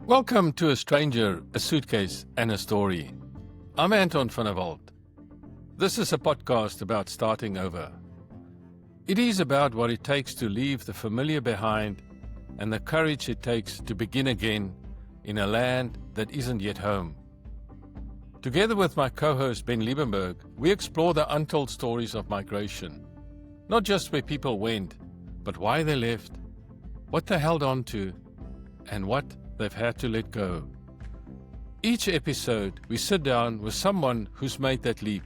Welcome to A Stranger, a Suitcase and a Story. I'm Anton van Ben. This is a podcast about starting over. It is about what it takes to leave the familiar behind and the courage it takes to begin again in a land that isn't yet home. Together with my co-host Ben Liebenberg, we explore the untold stories of migration. Not just where people went, but why they left, what they held on to, and what they've had to let go. Each episode, we sit down with someone who's made that leap.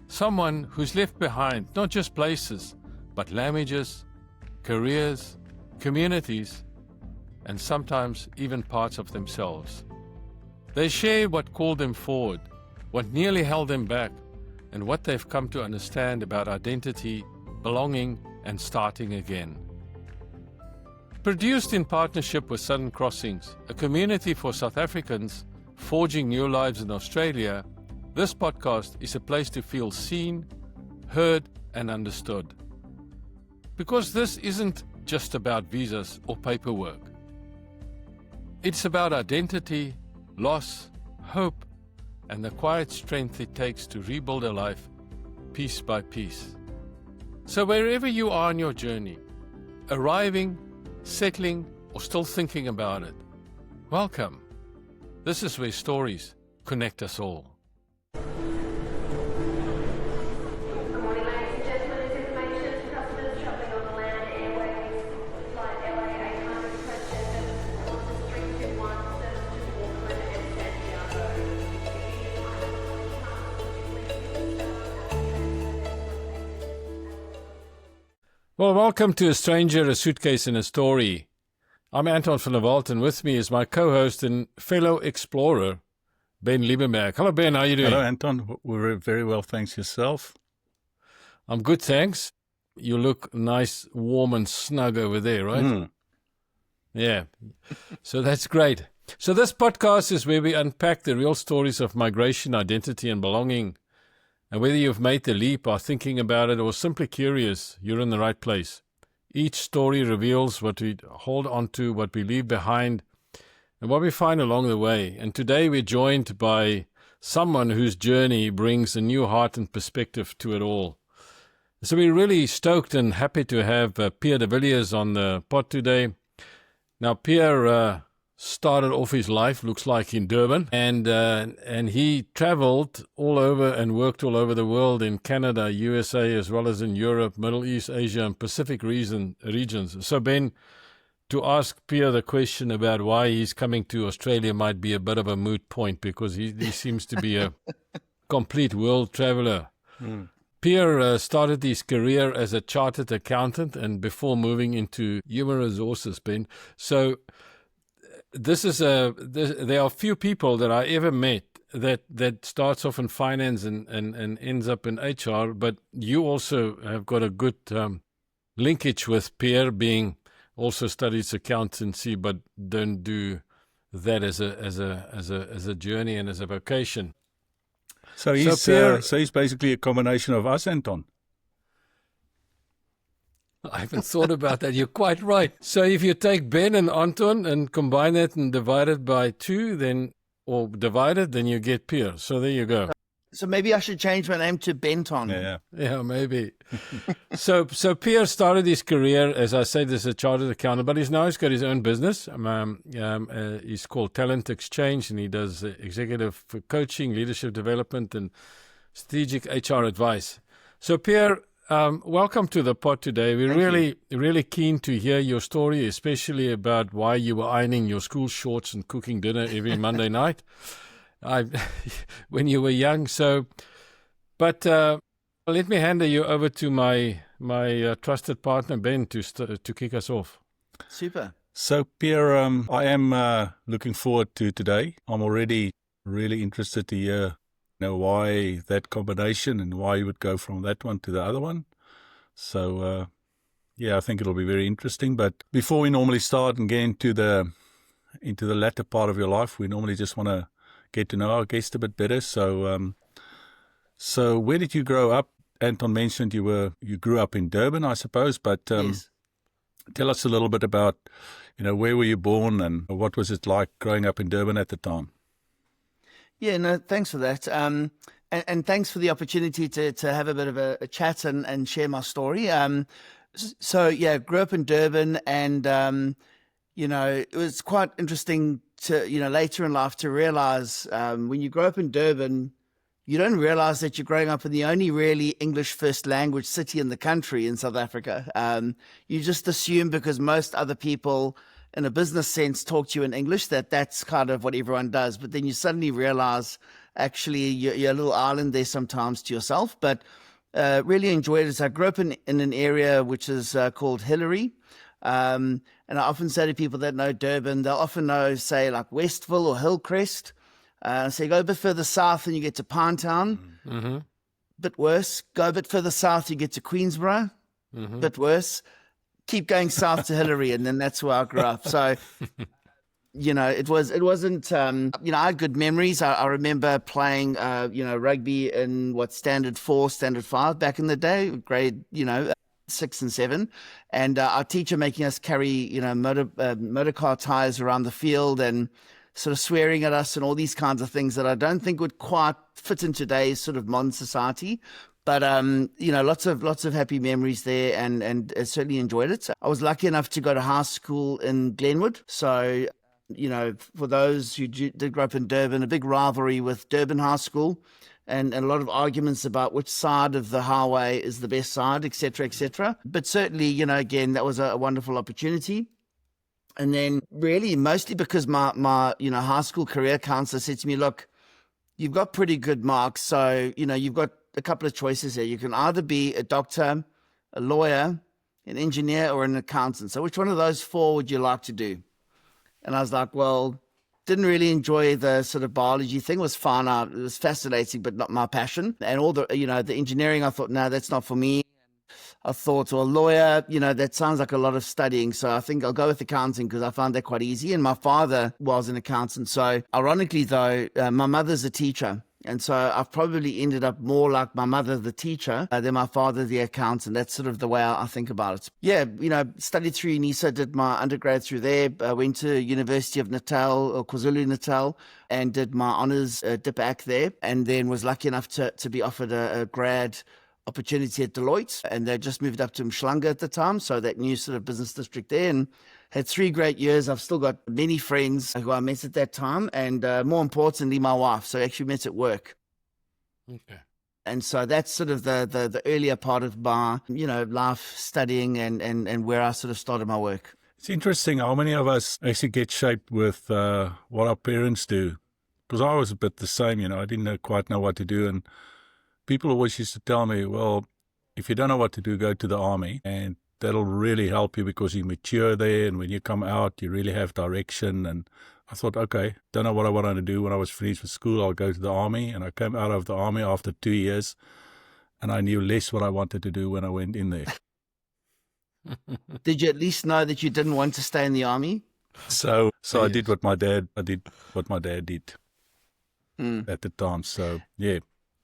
Someone who's left behind not just places, but languages, careers, communities, and sometimes even parts of themselves. They share what called them forward, what nearly held them back, and what they've come to understand about identity, belonging, and starting again. Produced in partnership with Southern Crossings, a community for South Africans forging new lives in Australia, this podcast is a place to feel seen, heard, and understood. Because this isn't just about visas or paperwork. It's about identity, loss, hope, and the quiet strength it takes to rebuild a life piece by piece. So wherever you are on your journey, arriving, settling, or still thinking about it, welcome. This is where stories connect us all. Good morning, ladies and gentlemen. This information to customers travelling on the land airways. Flight LA 800 approach Qantas 321 service to Auckland and Santiago. Well, welcome to A Stranger, a Suitcase and a Story. I'm Anton van Ben, and with me is my co-host and fellow explorer, Ben Liebenberg. Hello, Ben. How are you doing? Hello, Anton. We're very well, thanks. Yourself? I'm good, thanks. You look nice, warm and snug over there, right? Yeah. So that's great. So this podcast is where we unpack the real stories of migration, identity and belonging. And whether you've made the leap, are thinking about it, or simply curious, you're in the right place. Each story reveals what we hold on to, what we leave behind, and what we find along the way. And today we're joined by someone whose journey brings a new heart and perspective to it all. So we're really stoked and happy to have Pierre De Villiers on the pod today. Now, Pierre started off his life, looks like, in Durban, and he traveled all over and worked all over the world, in Canada, USA, as well as in Europe, Middle East, Asia, and Pacific regions. So, Ben, to ask Pierre the question about why he's coming to Australia might be a bit of a moot point, because he seems to be a complete world traveler. Pierre started his career as a chartered accountant, and before moving into human resources, Ben. So there are few people that I ever met that starts off in finance and ends up in HR, but you also have got a good linkage with Pierre, being also studies accountancy, but don't do that as a journey and as a vocation. So he's basically a combination of us, Anton. I haven't thought about that. You're quite right. So if you take Ben and Anton and combine it and divide it by 2, then you get Pierre. So there you go. So maybe I should change my name to Benton. Yeah, maybe. So Pierre started his career, as I said, as a chartered accountant, but he's got his own business. He's called Talent Exchange, and he does executive coaching, leadership development, and strategic HR advice. So Pierre, welcome to the pod today. We're really keen to hear your story, especially about why you were ironing your school shorts and cooking dinner every Monday night when you were young. So, but let me hand you over to my trusted partner, Ben, to kick us off. Super. So, Pierre, I am looking forward to today. I'm already really interested to hear why that combination and why you would go from that one to the other one. So, I think it'll be very interesting. But before we normally start and get into the latter part of your life, we normally just want to get to know our guest a bit better. So, where did you grow up? Anton mentioned you grew up in Durban, I suppose. But Yes. Tell us a little bit about, where were you born and what was it like growing up in Durban at the time? Yeah, no, thanks for that. And thanks for the opportunity to have a bit of a chat and share my story. So, yeah, grew up in Durban and, it was quite interesting to, later in life to realize when you grow up in Durban, you don't realize that you're growing up in the only really English first language city in the country in South Africa. You just assume because most other people in a business sense talk to you in English that's kind of what everyone does. But then you suddenly realize actually you're a little island there sometimes to yourself. But really enjoyed it. I grew up in an area which is called Hillary. And I often say to people that know Durban, they'll often know, say, like Westville or Hillcrest. So you go a bit further south and you get to Pinetown. Mm-hmm. Bit worse. Go a bit further south, you get to Queensborough. Mm-hmm. Bit worse. Keep going south to Hillary, and then that's where I grew up. So, it wasn't, I had good memories. I remember playing, rugby in standard 4, standard 5 back in the day, grade, 6 and 7. And our teacher making us carry, motor car tires around the field and sort of swearing at us and all these kinds of things that I don't think would quite fit in today's sort of modern society. But, lots of happy memories there and certainly enjoyed it. I was lucky enough to go to high school in Glenwood. So, for those who did grow up in Durban, a big rivalry with Durban High School and a lot of arguments about which side of the highway is the best side, et cetera, et cetera. But certainly, again, that was a wonderful opportunity. And then really mostly because my high school career counselor said to me, look, you've got pretty good marks. So, you've got a couple of choices here. You can either be a doctor, a lawyer, an engineer, or an accountant. So which one of those 4 would you like to do? And I was like, well, didn't really enjoy the sort of biology thing. It was fun. It was fascinating, but not my passion. And all the, the engineering, I thought, no, that's not for me. I thought, well, lawyer, that sounds like a lot of studying. So I think I'll go with accounting because I found that quite easy. And my father was an accountant. So ironically, though, my mother's a teacher. And so I've probably ended up more like my mother, the teacher, than my father, the accountant. That's sort of the way I think about it. Yeah, studied through UNISA, did my undergrad through there, went to University of Natal or KwaZulu-Natal and did my honours DipAc there. And then was lucky enough to be offered a grad opportunity at Deloitte, and they just moved up to Mshlanga at the time, so that new sort of business district there, and had 3 great years. I've still got many friends who I met at that time, and more importantly, my wife. So actually met at work. Okay. And so that's sort of the earlier part of my, life studying and where I sort of started my work. It's interesting how many of us actually get shaped with what our parents do. Because I was a bit the same, I didn't quite know what to do, and people always used to tell me, well, if you don't know what to do, go to the army, and that'll really help you because you mature there, and when you come out, you really have direction. And I thought, okay, don't know what I wanted to do when I was finished with school, I'll go to the army. And I came out of the army after 2 years, and I knew less what I wanted to do when I went in there. Did you at least know that you didn't want to stay in the army? So I did what my dad did at the time. So, yeah.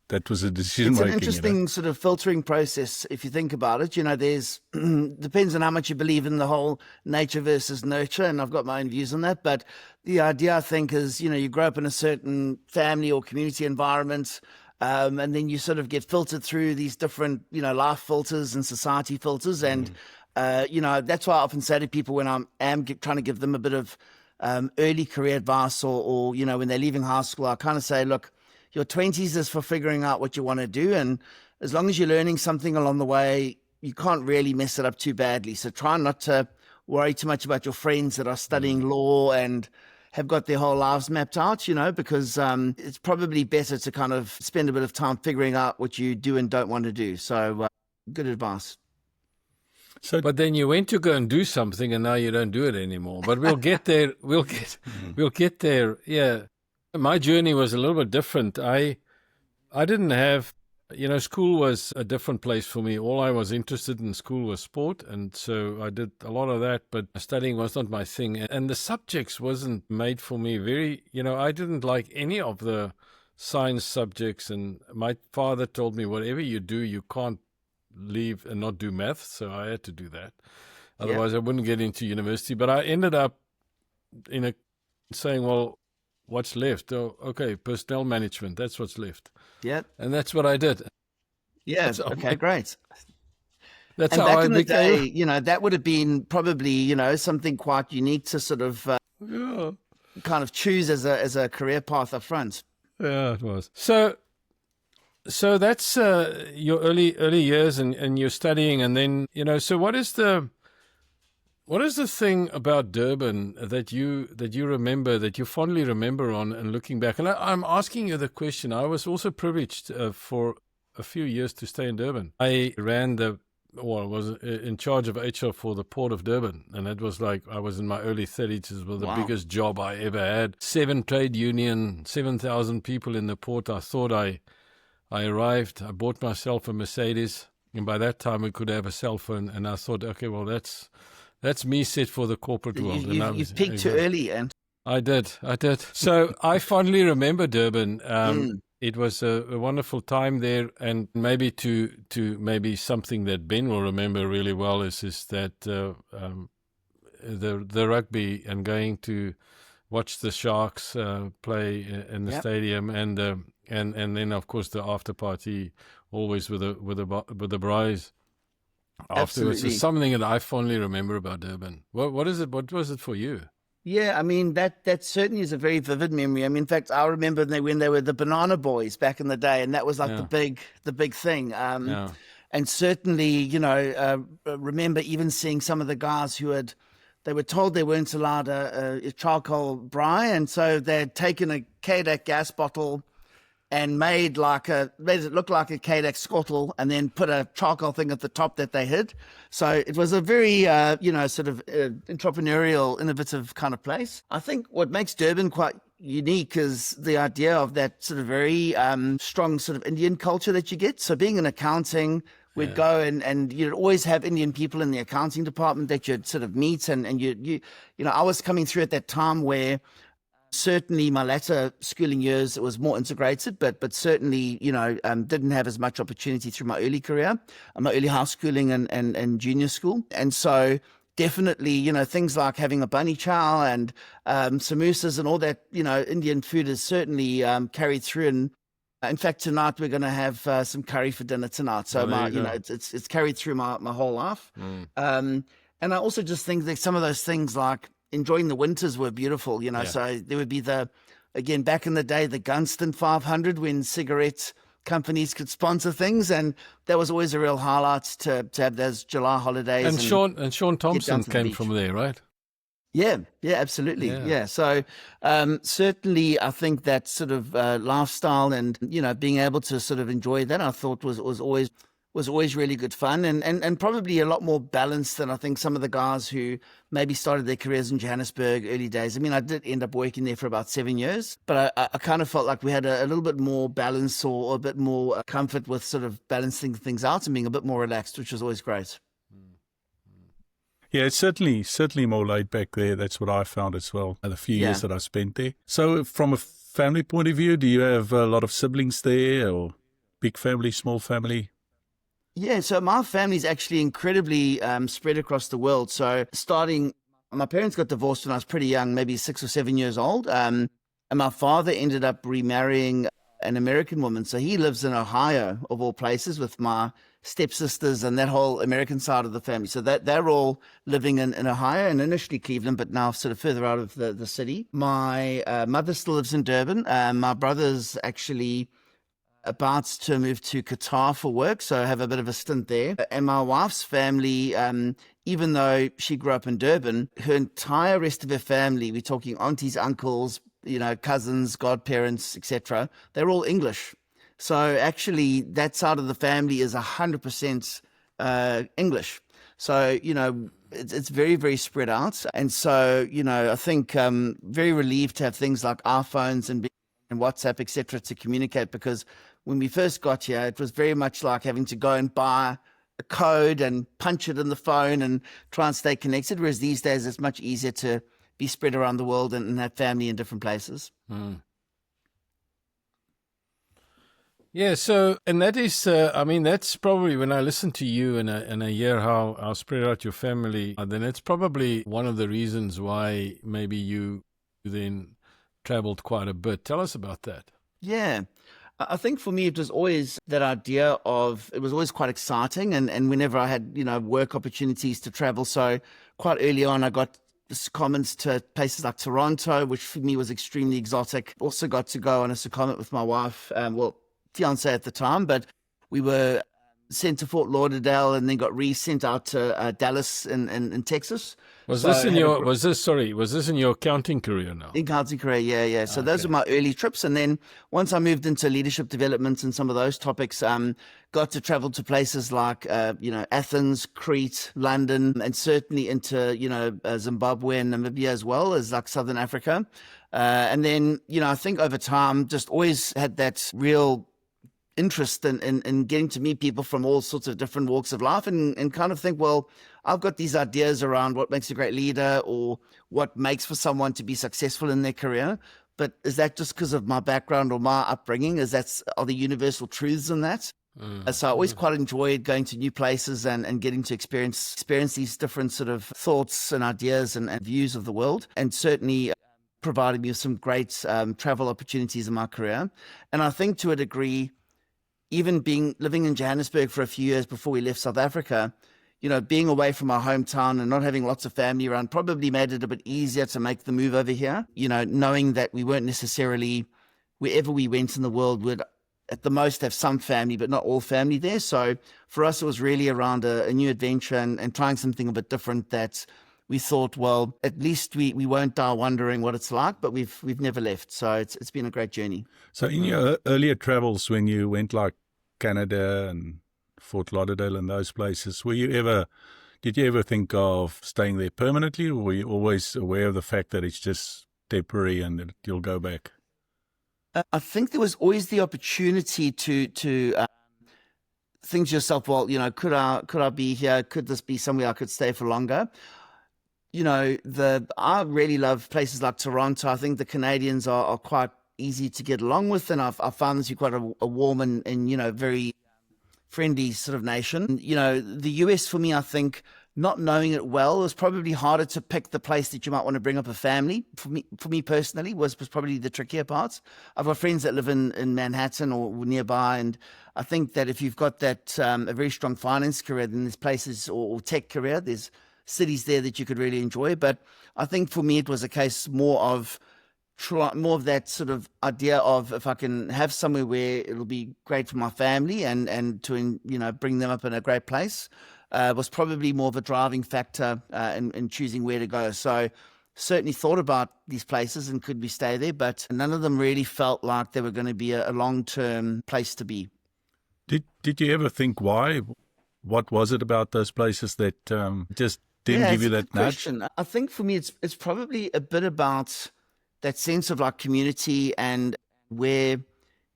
That was a decision making. It's an interesting sort of filtering process if you think about it. There's depends on how much you believe in the whole nature versus nurture, and I've got my own views on that. But the idea, I think, is you grow up in a certain family or community environment, and then you sort of get filtered through these different life filters and society filters, and that's why I often say to people when I'm trying to give them a bit of early career advice, or when they're leaving high school, I kind of say, look, your 20s is for figuring out what you want to do. And as long as you're learning something along the way, you can't really mess it up too badly. So try not to worry too much about your friends that are studying law and have got their whole lives mapped out, because it's probably better to kind of spend a bit of time figuring out what you do and don't want to do. So good advice. But then you went to go and do something, and now you don't do it anymore. But we'll get there. We'll get there. Yeah. My journey was a little bit different. I didn't have, school was a different place for me. All I was interested in school was sport, and so I did a lot of that, but studying was not my thing. And the subjects wasn't made for me. I didn't like any of the science subjects, and my father told me, whatever you do, you can't leave and not do math, so I had to do that. Otherwise, I wouldn't get into university. But I ended up saying, well, what's left? Oh, okay, personnel management. That's what's left. Yeah. And that's what I did. Yeah. Okay, great. That's And how back I in the became. day, that would have been probably, something quite unique to sort of kind of choose as a career path up front. Yeah, it was. So that's your early years, and you're studying, and then So what is the thing about Durban that you remember, that you fondly remember on and looking back? And I'm asking you the question. I was also privileged for a few years to stay in Durban. I ran was in charge of HR for the Port of Durban. And that was like, I was in my early 30s. It was the biggest job I ever had. 7 trade union, 7,000 people in the port. I thought I arrived. I bought myself a Mercedes. And by that time, we could have a cell phone. And I thought, okay, well, that's me set for the corporate world. You peaked too early, and I did. So I fondly remember Durban. It was a wonderful time there, and maybe to maybe something that Ben will remember really well is that the rugby, and going to watch the Sharks play in the stadium, and then of course the after party, always with the braais afterwards. Absolutely. Is something that I fondly remember about Durban. What is it? What was it for you? Yeah, I mean, that certainly is a very vivid memory. I mean, in fact, I remember when they were the Banana Boys back in the day, and that was like the big thing. And certainly, remember even seeing some of the guys they were told they weren't allowed a charcoal braai, and so they had taken a Kodak gas bottle and made it look like a Kodak scuttle, and then put a charcoal thing at the top that they hid. So it was a very, sort of entrepreneurial, innovative kind of place. I think what makes Durban quite unique is the idea of that sort of very strong sort of Indian culture that you get. So being in accounting, we'd go and you'd always have Indian people in the accounting department that you'd sort of meet. And I was coming through at that time where certainly my latter schooling years, it was more integrated, but certainly, didn't have as much opportunity through my early career, my early high schooling and junior school. And so definitely, things like having a bunny chow and samosas and all that, Indian food is certainly carried through. And in fact, tonight we're going to have some curry for dinner tonight. So it's carried through my whole life. And I also just think that some of those things like enjoying the winters were beautiful, so there would be back in the day, the Gunston 500, when cigarette companies could sponsor things. And that was always a real highlight to have those July holidays. And Sean Thompson came from there, right? Yeah, absolutely. Yeah. So certainly I think that sort of lifestyle and, being able to sort of enjoy that, I thought was always really good fun and probably a lot more balanced than I think some of the guys who maybe started their careers in Johannesburg early days. I mean, I did end up working there for about 7 years, but I kind of felt like we had a little bit more balance or a bit more comfort with sort of balancing things out and being a bit more relaxed, which was always great. Yeah, it's certainly more laid back there. That's what I found as well, the few years that I spent there. So from a family point of view, do you have a lot of siblings there, or big family, small family? Yeah, so my family's actually incredibly spread across the world. So my parents got divorced when I was pretty young, maybe 6 or 7 years old. And my father ended up remarrying an American woman. So he lives in Ohio, of all places, with my stepsisters and that whole American side of the family. So they're all living in Ohio, and initially Cleveland, but now sort of further out of the city. My mother still lives in Durban. My brother's actually about to move to Qatar for work, so I have a bit of a stint there. And my wife's family, even though she grew up in Durban, her entire rest of her family, we're talking aunties, uncles, cousins, godparents, etc., they're all English. So actually that side of the family is 100% English. So, it's very, very spread out. And so, I think very relieved to have things like iPhones and WhatsApp, etc., to communicate, because when we first got here, it was very much like having to go and buy a code and punch it in the phone and try and stay connected, whereas these days it's much easier to be spread around the world and have family in different places. Yeah, so, and that is, I mean, that's probably when I listen to you and I hear how spread out your family, then it's probably one of the reasons why maybe you then traveled quite a bit. Tell us about that. Yeah. I think for me, it was always that idea of, it was always quite exciting. And whenever I had, work opportunities to travel. So quite early on, I got secondments to places like Toronto, which for me was extremely exotic. Also got to go on a secondment with my wife, fiance at the time, but we were sent to Fort Lauderdale and then got sent out to Dallas in Texas. Was So this in had a your, was this in your accounting career now? in county career, yeah. So those were my early trips, and then once I moved into leadership development and some of those topics, got to travel to places like Athens, Crete, London, and certainly into Zimbabwe and Namibia as well as like Southern Africa, and then I think over time just always had that real interest in getting to meet people from all sorts of different walks of life and kind of think, well, I've got these ideas around what makes a great leader or what makes for someone to be successful in their career. But is that just because of my background or my upbringing? Are the universal truths in that? So I always quite enjoyed going to new places and getting to experience these different sort of thoughts and ideas and views of the world, and certainly provided me with some great travel opportunities in my career. And I think to a degree, even living in Johannesburg for a few years before we left South Africa, being away from our hometown and not having lots of family around probably made it a bit easier to make the move over here. Knowing that we weren't necessarily, wherever we went in the world, would at the most have some family, but not all family there. So for us, it was really around a new adventure and trying something a bit different that we thought, well, at least we won't die wondering what it's like, but we've never left. So it's been a great journey. So in your earlier travels, when you went like Canada and Fort Lauderdale and those places, did you ever think of staying there permanently, or were you always aware of the fact that it's just temporary and that you'll go back? I think there was always the opportunity to think to yourself, well, could I be here? Could this be somewhere I could stay for longer? I really love places like Toronto. I think the Canadians are quite easy to get along with, and I've found this to be quite a warm and very friendly sort of nation. The US for me, I think, not knowing it well, it was probably harder to pick the place that you might want to bring up a family. For me personally, was probably the trickier part. I've got friends that live in Manhattan or nearby, and I think that if you've got that a very strong finance career, then there's places or tech career, there's cities there that you could really enjoy. But I think for me, it was a case more of that sort of idea of, if I can have somewhere where it'll be great for my family and to bring them up in a great place, was probably more of a driving factor in choosing where to go. So certainly thought about these places and could we stay there, but none of them really felt like they were going to be a long-term place to be. Did you ever think why? What was it about those places that just didn't give you that nudge? Question. I think for me, it's probably a bit about that sense of like community, and where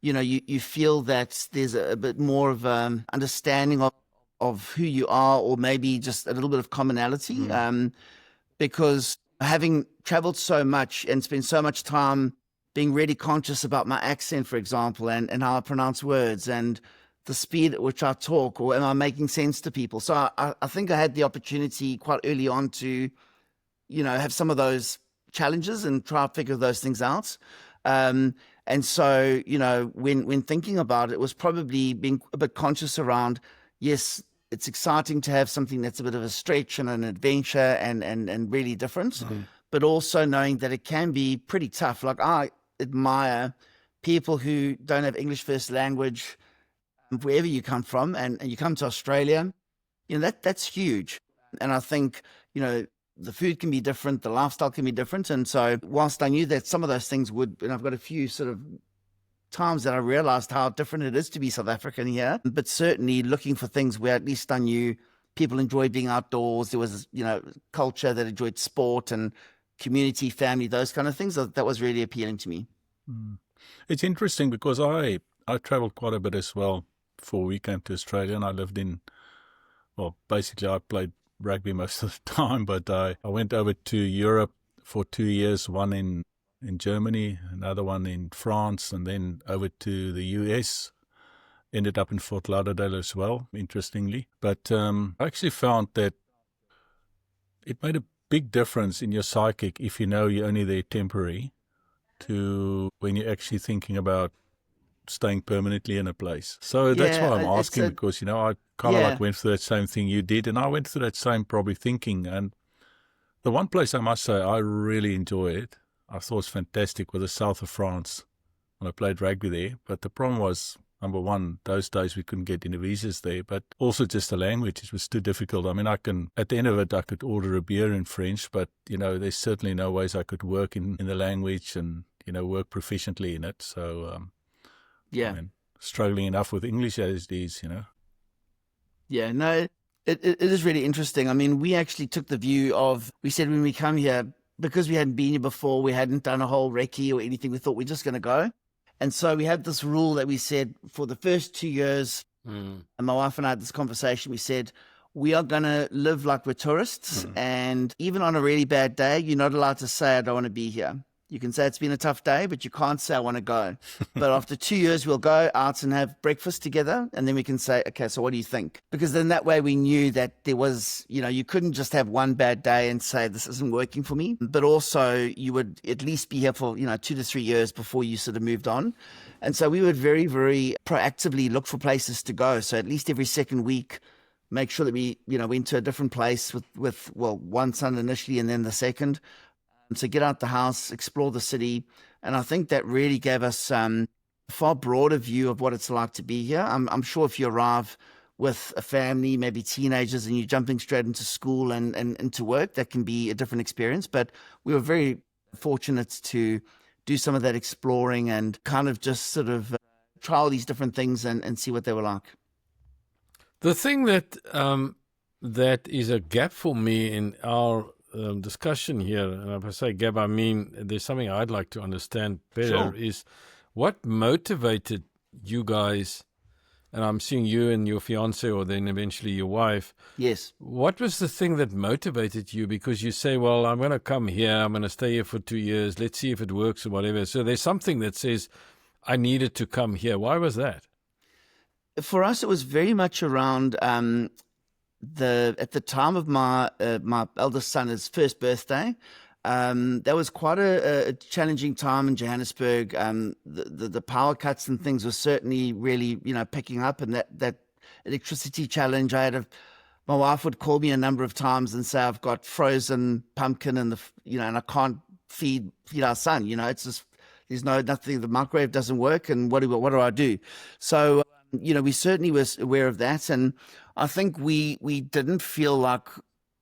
you feel that there's a bit more of understanding of who you are, or maybe just a little bit of commonality. Because having traveled so much and spent so much time being really conscious about my accent, for example, and how I pronounce words and the speed at which I talk, or am I making sense to people? So I think I had the opportunity quite early on to, have some of those challenges and try to figure those things out. And so, when thinking about it, it was probably being a bit conscious around, yes, it's exciting to have something that's a bit of a stretch and an adventure and really different, but also knowing that it can be pretty tough. Like, I admire people who don't have English first language, wherever you come from, and you come to Australia, that's huge. And I think, the food can be different, the lifestyle can be different. And so whilst I knew that some of those things would, and I've got a few sort of times that I realized how different it is to be South African here, but certainly looking for things where at least I knew people enjoyed being outdoors. There was, culture that enjoyed sport and community, family, those kind of things. That was really appealing to me. It's interesting because I traveled quite a bit as well before we came to Australia, and I lived basically I played rugby most of the time, but I went over to Europe for 2 years, one in Germany, another one in France, and then over to the US ended up in Fort Lauderdale as well, interestingly. But I actually found that it made a big difference in your psychic if you know you're only there temporary to when you're actually thinking about staying permanently in a place. So that's why I'm asking, because, I kind of like went through that same thing you did, and I went through that same probably thinking. And the one place I must say I really enjoyed, I thought was fantastic, was the south of France when I played rugby there. But the problem was, number one, those days we couldn't get any visas there, but also just the language, it was too difficult. I mean, at the end of it, I could order a beer in French, but, there's certainly no ways I could work in the language and, work proficiently in it. So, I mean, struggling enough with English as it is, Yeah, no, it is really interesting. I mean, we actually took the view of, we said when we come here, because we hadn't been here before, we hadn't done a whole recce or anything, we thought we're just going to go. And so we had this rule that we said for the first 2 years, and my wife and I had this conversation, we said, we are going to live like we're tourists. And even on a really bad day, you're not allowed to say, I don't want to be here. You can say it's been a tough day, but you can't say I want to go. But after 2 years, we'll go out and have breakfast together. And then we can say, okay, so what do you think? Because then that way we knew that there was, you couldn't just have one bad day and say, this isn't working for me. But also you would at least be here for, 2 to 3 years before you sort of moved on. And so we would very, very proactively look for places to go. So at least every second week, make sure that we, went to a different place with one son initially and then the second. So get out the house, explore the city. And I think that really gave us a far broader view of what it's like to be here. I'm sure if you arrive with a family, maybe teenagers, and you're jumping straight into school and into work, that can be a different experience. But we were very fortunate to do some of that exploring and kind of just sort of try all these different things and see what they were like. The thing that that is a gap for me in our discussion here, and if I say gap, I mean there's something I'd like to understand better, is what motivated you guys, and I'm seeing you and your fiance or then eventually your wife. Yes. What was the thing that motivated you? Because you say, well, I'm going to come here, I'm going to stay here for 2 years, let's see if it works or whatever. So there's something that says, I needed to come here. Why was that? For us, it was very much around at the time of my eldest son's first birthday. That was quite a challenging time in Johannesburg. The power cuts and things were certainly really picking up, and that electricity challenge. My wife would call me a number of times and say, I've got frozen pumpkin and and I can't feed our son. It's just there's nothing. The microwave doesn't work, and what do I do? So we certainly was aware of that, and I think we didn't feel like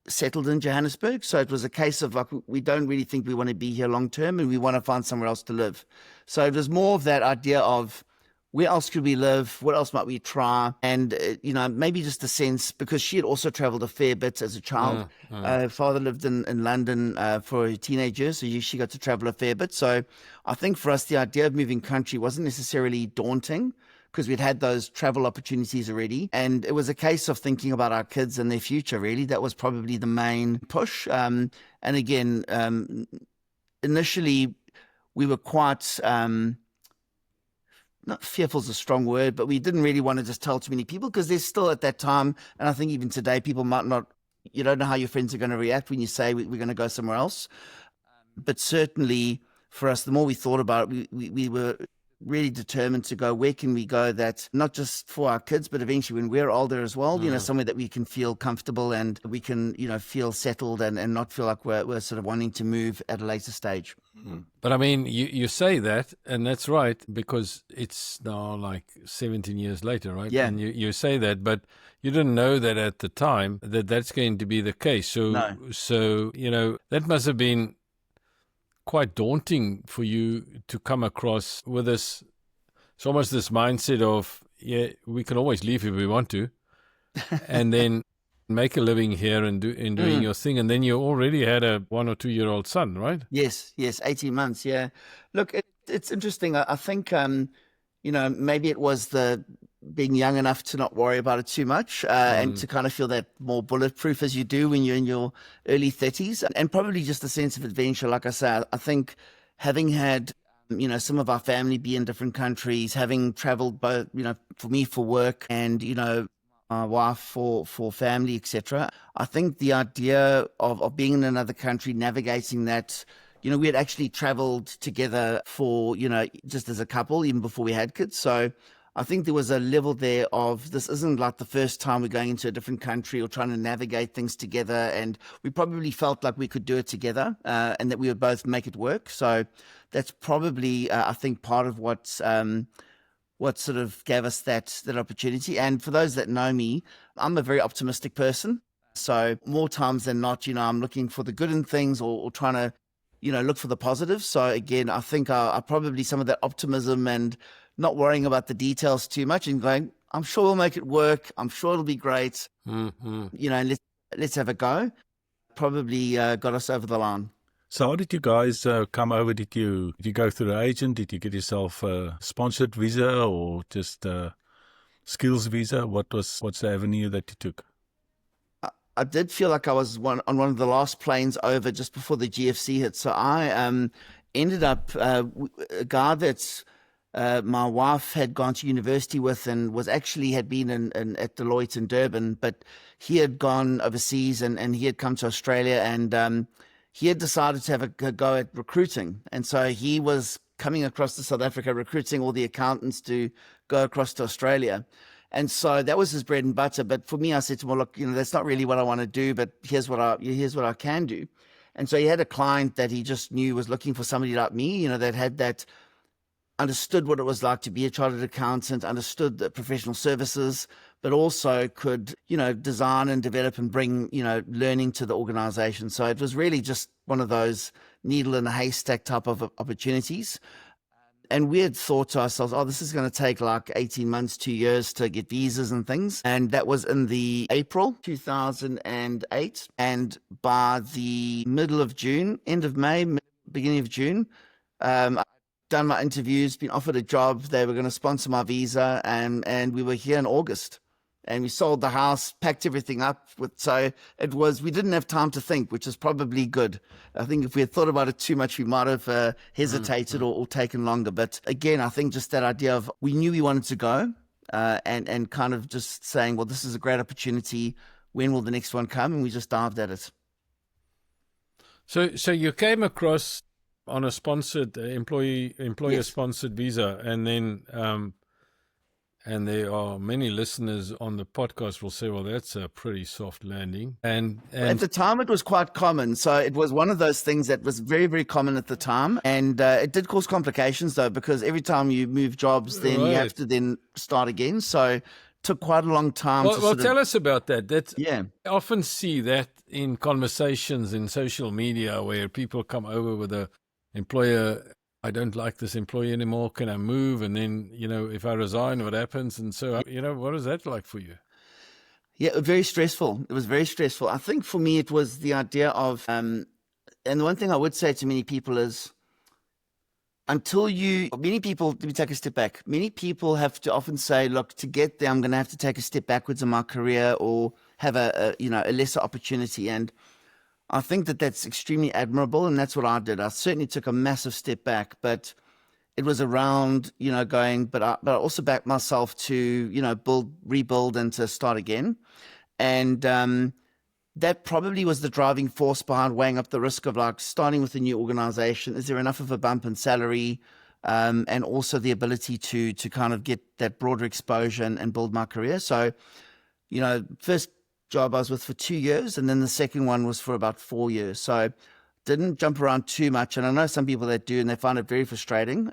settled in Johannesburg. So it was a case of like, we don't really think we want to be here long term, and we want to find somewhere else to live. So it was more of that idea of where else could we live? What else might we try? And, maybe just a sense, because she had also traveled a fair bit as a child. Her father lived in London for her teenage years, so she got to travel a fair bit. So I think for us, the idea of moving country wasn't necessarily daunting, because we'd had those travel opportunities already. And it was a case of thinking about our kids and their future, really. That was probably the main push. And again, initially, we were quite, not fearful is a strong word, but we didn't really want to just tell too many people, because there's still at that time, and I think even today, people might not, you don't know how your friends are going to react when you say we're going to go somewhere else. But certainly for us, the more we thought about it, we were really determined to go, where can we go that not just for our kids, but eventually when we're older as well, somewhere that we can feel comfortable and we can, feel settled and not feel like we're sort of wanting to move at a later stage. But I mean, you say that, and that's right, because it's now like 17 years later, right? Yeah. And you say that, but you didn't know that at the time that that's going to be the case. So, No. So that must have been quite daunting for you to come across with this. It's almost this mindset of, we can always leave if we want to, and then make a living here and doing your thing. And then you already had a 1 or 2 year old son, right? Yes, 18 months. Yeah. Look, it's interesting. I think, maybe it was the being young enough to not worry about it too much and to kind of feel that more bulletproof as you do when you're in your early 30s, and probably just a sense of adventure. Like I say, I think having had Some of our family be in different countries, having traveled both, for me for work and, my wife for family, etc. I think the idea of being in another country, navigating that, we had actually traveled together for, just as a couple, even before we had kids. So I think there was a level there of this isn't like the first time we're going into a different country or trying to navigate things together. And we probably felt like we could do it together and that we would both make it work. So that's probably, I think, part of what sort of gave us that opportunity. And for those that know me, I'm a very optimistic person. So more times than not, I'm looking for the good in things or trying to, look for the positives. So again, I think I probably some of that optimism and not worrying about the details too much and going, I'm sure we'll make it work. I'm sure it'll be great. And let's have a go. Probably got us over the line. So how did you guys come over? Did you go through an agent? Did you get yourself a sponsored visa or just a skills visa? What's the avenue that you took? I did feel like I was on one of the last planes over just before the GFC hit. So I ended up a guy that's my wife had gone to university with and had been at Deloitte in Durban, but he had gone overseas and he had come to Australia and he had decided to have a go at recruiting. And so he was coming across to South Africa, recruiting all the accountants to go across to Australia. And so that was his bread and butter. But for me, I said to him, well, look, that's not really what I want to do, but here's what I can do. And so he had a client that he just knew was looking for somebody like me, that had that, understood what it was like to be a chartered accountant, understood the professional services, but also could, design and develop and bring, learning to the organization. So it was really just one of those needle in a haystack type of opportunities. And we had thought to ourselves, this is going to take like 18 months, 2 years to get visas and things. And that was in the April 2008. And by the middle of June, end of May, beginning of June, I'd done my interviews, been offered a job. They were going to sponsor my visa. And we were here in August. And we sold the house, packed everything up. So we didn't have time to think, which is probably good. I think if we had thought about it too much, we might have hesitated or taken longer. But again, I think just that idea of we knew we wanted to go and kind of just saying, well, this is a great opportunity. When will the next one come? And we just dived at it. So you came across on a sponsored employer-sponsored visa, and then and there are many listeners on the podcast will say, well, that's a pretty soft landing. And at the time, it was quite common. So it was one of those things that was very, very common at the time. And it did cause complications, though, because every time you move jobs, then you have to then start again. So it took quite a long time. Well, tell us about that. Yeah. I often see that in conversations in social media where people come over with a employer, I don't like this employee anymore. Can I move? And then, if I resign, what happens? And so, what is that like for you? Yeah, very stressful. It was very stressful. I think for me, it was the idea of, and the one thing I would say to many people is, let me take a step back. Many people have to often say, look, to get there, I'm going to have to take a step backwards in my career or have a lesser opportunity. And I think that that's extremely admirable, and that's what I did. I certainly took a massive step back, but it was around, going, but I also backed myself to, rebuild and to start again. And that probably was the driving force behind weighing up the risk of like starting with a new organization. Is there enough of a bump in salary? And also the ability to kind of get that broader exposure and build my career. So, first job I was with for 2 years, and then the second one was for about 4 years. So didn't jump around too much. And I know some people that do, and they find it very frustrating.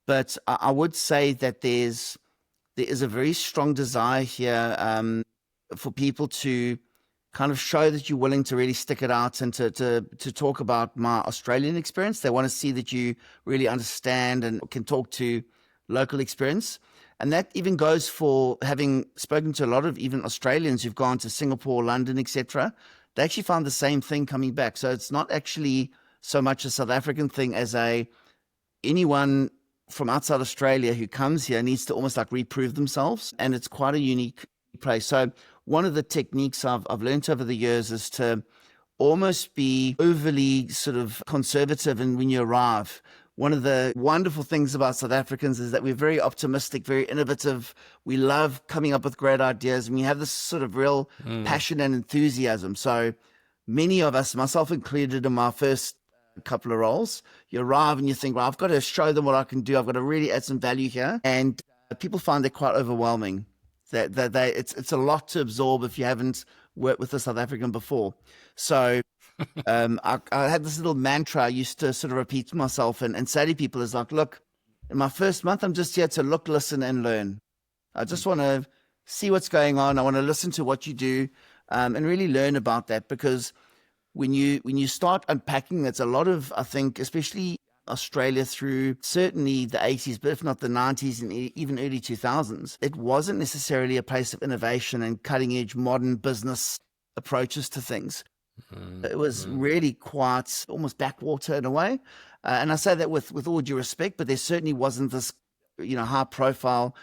But I would say that there is a very strong desire here for people to kind of show that you're willing to really stick it out and to talk about my Australian experience. They want to see that you really understand and can talk to local experience. And that even goes for having spoken to a lot of even Australians who've gone to Singapore, London, etc. They actually found the same thing coming back. So it's not actually so much a South African thing as anyone from outside Australia who comes here needs to almost like reprove themselves. And it's quite a unique place. So one of the techniques I've learned over the years is to almost be overly sort of conservative and when you arrive, one of the wonderful things about South Africans is that we're very optimistic, very innovative. We love coming up with great ideas, and we have this sort of real passion and enthusiasm. So many of us, myself included, in my first couple of roles, you arrive and you think, well, I've got to show them what I can do. I've got to really add some value here. And people find it quite overwhelming. It's a lot to absorb if you haven't worked with a South African before. So I had this little mantra I used to sort of repeat to myself and say to people is like, look, in my first month, I'm just here to look, listen, and learn. I just want to see what's going on. I want to listen to what you do and really learn about that, because when you start unpacking, that's a lot of, I think, especially Australia through certainly the 80s, but if not the 90s and even early 2000s, it wasn't necessarily a place of innovation and cutting edge modern business approaches to things. It was really quite almost backwater in a way. And I say that with all due respect, but there certainly wasn't this, high profile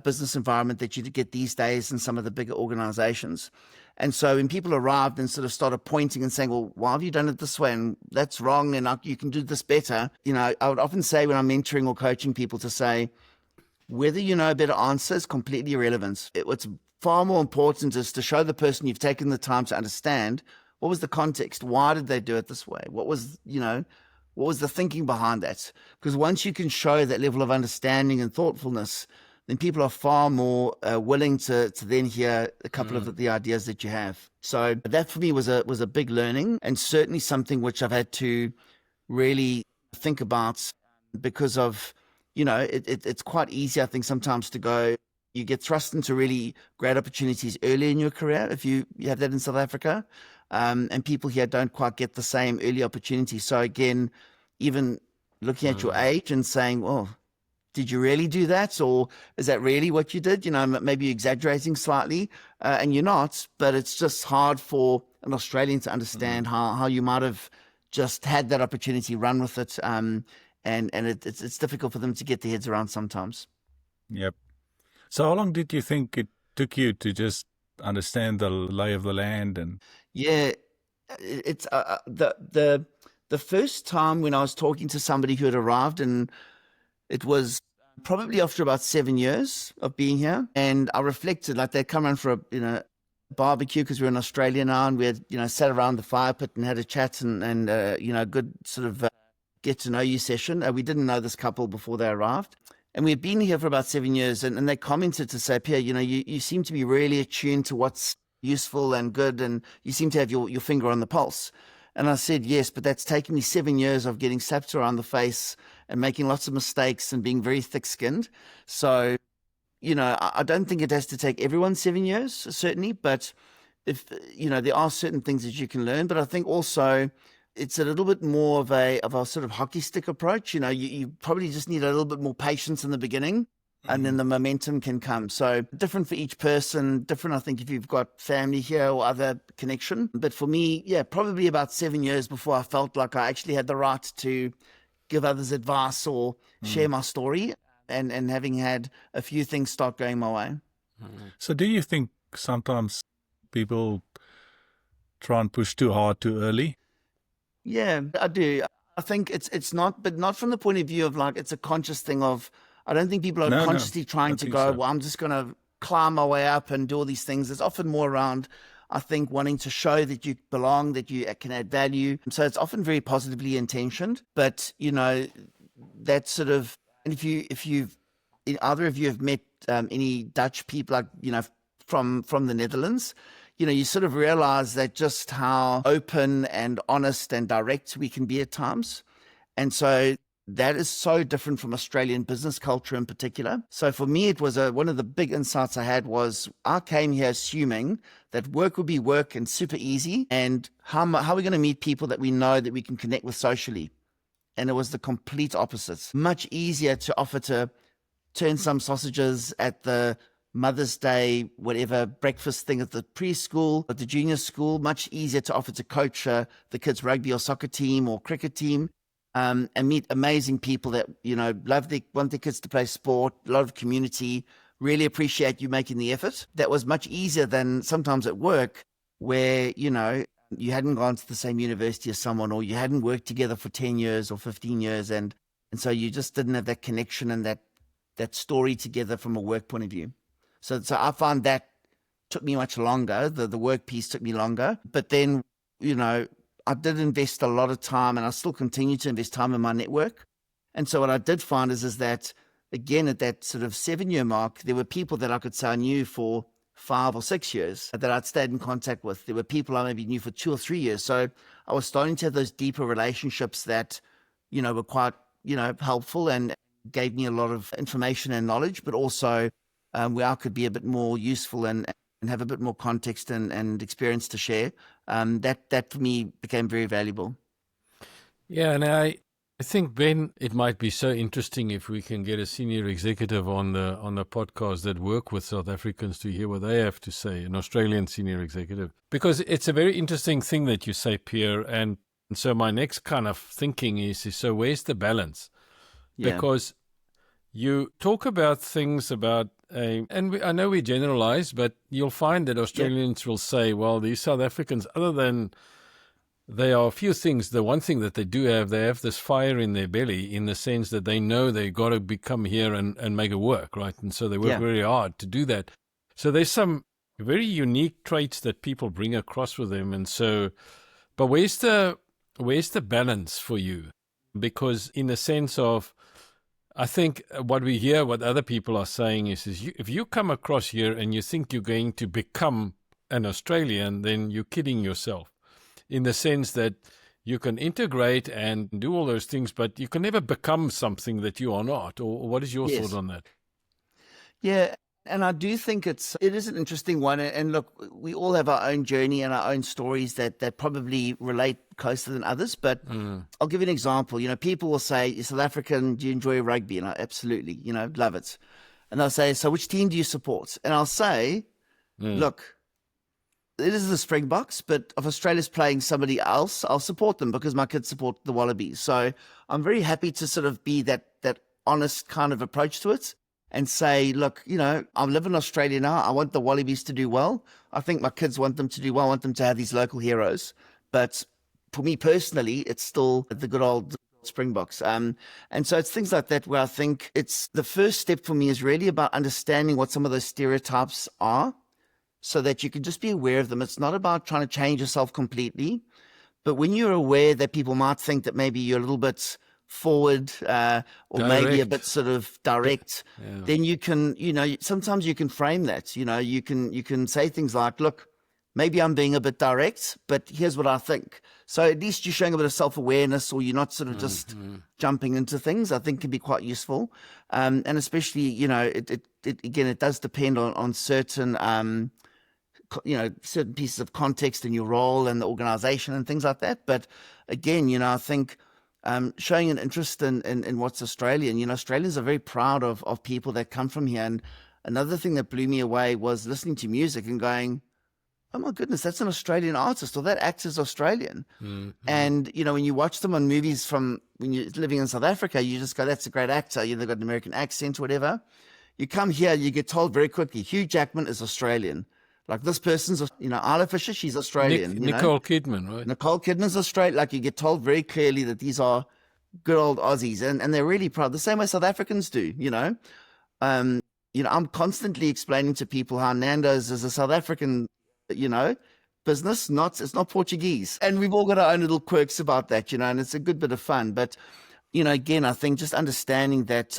business environment that you get these days in some of the bigger organizations. And so when people arrived and sort of started pointing and saying, well, why have you done it this way? And that's wrong. And you can do this better. I would often say when I'm mentoring or coaching people to say, whether you know a better answer is completely irrelevant. What's far more important is to show the person you've taken the time to understand what was the context. Why did they do it this way? What was the thinking behind that? Because once you can show that level of understanding and thoughtfulness, then people are far more willing to then hear a couple of the ideas that you have. So that for me was a big learning, and certainly something which I've had to really think about, because of, it's quite easy, I think, sometimes to go, you get thrust into really great opportunities early in your career if you have that in South Africa, and people here don't quite get the same early opportunities. So again, even looking at your age and saying, well, did you really do that? Or is that really what you did? Maybe you're exaggerating slightly and you're not, but it's just hard for an Australian to understand how you might have just had that opportunity, run with it. And it's difficult for them to get their heads around sometimes. Yep. So how long did you think it took you to just understand the lay of the land? And yeah, it's the first time when I was talking to somebody who had arrived, and it was probably after about 7 years of being here, and I reflected, like, they'd come around for a barbecue, because we're in Australia now, and we had sat around the fire pit and had a chat and a good sort of get to know you session. We didn't know this couple before they arrived, and we had been here for about 7 years, and they commented to say, Pierre, you seem to be really attuned to what's useful and good, and you seem to have your finger on the pulse. And I said, yes, but that's taken me 7 years of getting slapped around the face and making lots of mistakes and being very thick-skinned. So, I don't think it has to take everyone 7 years, certainly, but if, there are certain things that you can learn. But I think also it's a little bit more of a sort of hockey stick approach. You probably just need a little bit more patience in the beginning, and then the momentum can come. So different for each person, different, I think, if you've got family here or other connection. But for me, probably about 7 years before I felt like I actually had the right to give others advice or share my story, and having had a few things start going my way. So do you think sometimes people try and push too hard too early? Yeah, I do. I think it's not, but not from the point of view of like it's a conscious thing of, I don't think people are consciously trying to go, well, I'm just going to climb my way up and do all these things. It's often more around, I think, wanting to show that you belong, that you can add value. So it's often very positively intentioned, but that sort of, and if either of you have met any Dutch people, like, from the Netherlands, you sort of realize that just how open and honest and direct we can be at times. And so that is so different from Australian business culture in particular. So for me, it was one of the big insights I had was I came here assuming that work would be work and super easy, and how are we going to meet people that we know that we can connect with socially? And it was the complete opposite. Much easier to offer to turn some sausages at the Mother's Day, whatever, breakfast thing at the preschool, at the junior school. Much easier to offer to coach the kids' rugby or soccer team or cricket team. And meet amazing people that, want their kids to play sport, a lot of community, really appreciate you making the effort. That was much easier than sometimes at work where, you hadn't gone to the same university as someone, or you hadn't worked together for 10 years or 15 years. And And so you just didn't have that connection and that story together from a work point of view. So I found that took me much longer. The work piece took me longer. But then, I did invest a lot of time, and I still continue to invest time in my network. And so what I did find is that, again, at that sort of 7-year mark, there were people that I could say I knew for 5 or 6 years that I'd stayed in contact with. There were people I maybe knew for 2 or 3 years. So I was starting to have those deeper relationships that, were quite, helpful and gave me a lot of information and knowledge, but also where I could be a bit more useful and have a bit more context and experience to share. That for me became very valuable. Yeah, and I think, Ben, it might be so interesting if we can get a senior executive on the podcast that work with South Africans to hear what they have to say, an Australian senior executive. Because it's a very interesting thing that you say, Pierre. And so my next kind of thinking is so where's the balance? Yeah. Because you talk about things about, I know we generalize, but you'll find that Australians will say, well, these South Africans, other than there are a few things. The one thing that they do have, they have this fire in their belly in the sense that they know they got to come here and make it work, right? And so they work very hard to do that. So there's some very unique traits that people bring across with them. And so, but where's the balance for you? Because in the sense of, I think what we hear, what other people are saying is if you come across here and you think you're going to become an Australian, then you're kidding yourself. In the sense that you can integrate and do all those things, but you can never become something that you are not. Or what is your thought on that? Yeah, and I do think it is an interesting one. And look, we all have our own journey and our own stories that probably relate closer than others. But I'll give you an example. People will say, "You're South African, do you enjoy rugby?" And I absolutely, love it. And they'll say, "So which team do you support?" And I'll say, "Look, it is the Springboks, but if Australia's playing somebody else, I'll support them because my kids support the Wallabies." So I'm very happy to sort of be that honest kind of approach to it and say, look, I live in Australia now. I want the Wallabies to do well. I think my kids want them to do well. I want them to have these local heroes. But for me personally, it's still the good old Springboks. And so it's things like that where I think it's the first step for me is really about understanding what some of those stereotypes are, so that you can just be aware of them. It's not about trying to change yourself completely, but when you're aware that people might think that maybe you're a little bit forward or maybe a bit sort of direct, then you can, sometimes you can frame that. You can say things like, look, maybe I'm being a bit direct, but here's what I think. So at least you're showing a bit of self-awareness, or you're not sort of just jumping into things, I think can be quite useful. And especially, it does depend on certain certain pieces of context in your role and the organization and things like that. But again, I think showing an interest in what's Australian, Australians are very proud of people that come from here. And another thing that blew me away was listening to music and going, oh my goodness, that's an Australian artist, or that actor's Australian. And, when you watch them on movies from when you're living in South Africa, you just go, that's a great actor. They've got an American accent or whatever. You come here, you get told very quickly, Hugh Jackman is Australian. Like this person's, Isla Fisher, she's Australian. Nicole Kidman, right? Nicole Kidman's Australian. Like you get told very clearly that these are good old Aussies, and they're really proud. The same way South Africans do, I'm constantly explaining to people how Nando's is a South African, business, it's not Portuguese. And we've all got our own little quirks about that, and it's a good bit of fun. But, again, I think just understanding that,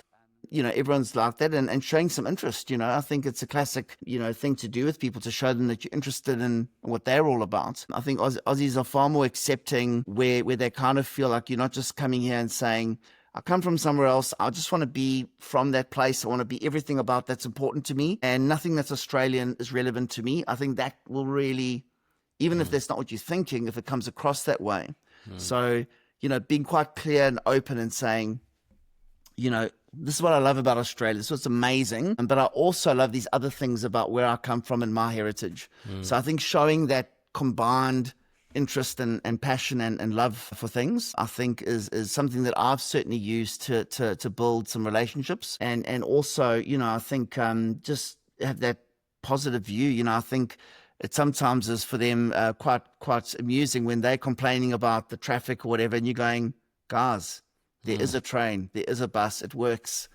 everyone's like that and showing some interest, I think it's a classic, thing to do with people, to show them that you're interested in what they're all about. I think Aussies are far more accepting where they kind of feel like you're not just coming here and saying, I come from somewhere else. I just want to be from that place. I want to be everything about that's important to me, and nothing that's Australian is relevant to me. I think that will really, even if that's not what you're thinking, if it comes across that way. So, being quite clear and open and saying, this is what I love about Australia. This is what's amazing. But I also love these other things about where I come from and my heritage. So I think showing that combined interest and passion and love for things, I think is something that I've certainly used to build some relationships. And also, I think just have that positive view. I think it sometimes is for them quite amusing when they're complaining about the traffic or whatever, and you're going, guys, There is a train. There is a bus. It works.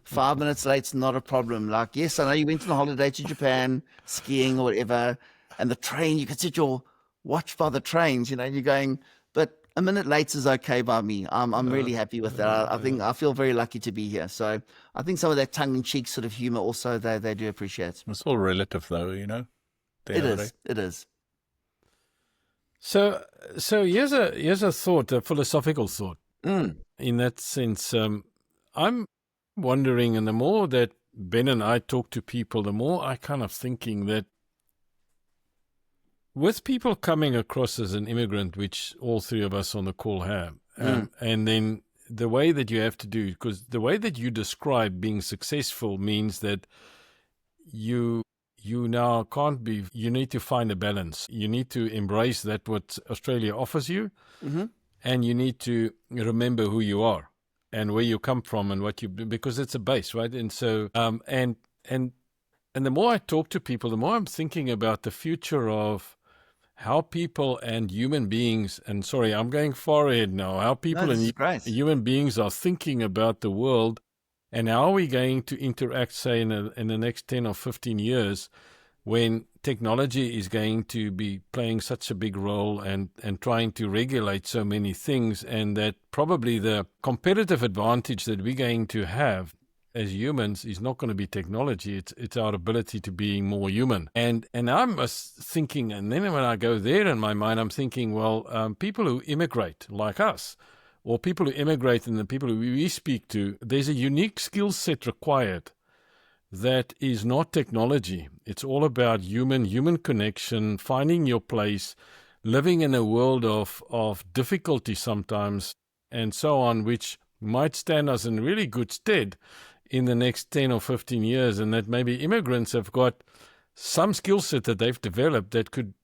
5 minutes late's not a problem. Like, yes, I know you went on a holiday to Japan, skiing or whatever, and the train, you can set your watch by the trains, and you're going, but a minute late is okay by me. I'm really happy with that. I think I feel very lucky to be here. So I think some of that tongue-in-cheek sort of humor also they do appreciate. It's all relative, though, It is. It is. So here's a thought, a philosophical thought. In that sense, I'm wondering, and the more that Ben and I talk to people, the more I kind of thinking that with people coming across as an immigrant, which all three of us on the call have, and then the way that you have to do, because the way that you describe being successful means that you now can't be, you need to find a balance. You need to embrace that what Australia offers you, and you need to remember who you are and where you come from and what you, because it's a base, right? And so, and the more I talk to people, the more I'm thinking about the future of how people and human beings, and sorry, I'm going far ahead now, how people and human beings are thinking about the world, and how are we going to interact, say, in the next 10 or 15 years, when technology is going to be playing such a big role and trying to regulate so many things, and that probably the competitive advantage that we're going to have as humans is not going to be technology, it's our ability to being more human. And I'm thinking, and then when I go there in my mind, I'm thinking, well, people who immigrate like us, or people who immigrate and the people who we speak to, there's a unique skill set required that is not technology. It's all about human connection, finding your place, living in a world of difficulty sometimes, and so on, which might stand us in really good stead in the next 10 or 15 years, and that maybe immigrants have got some skill set that they've developed that could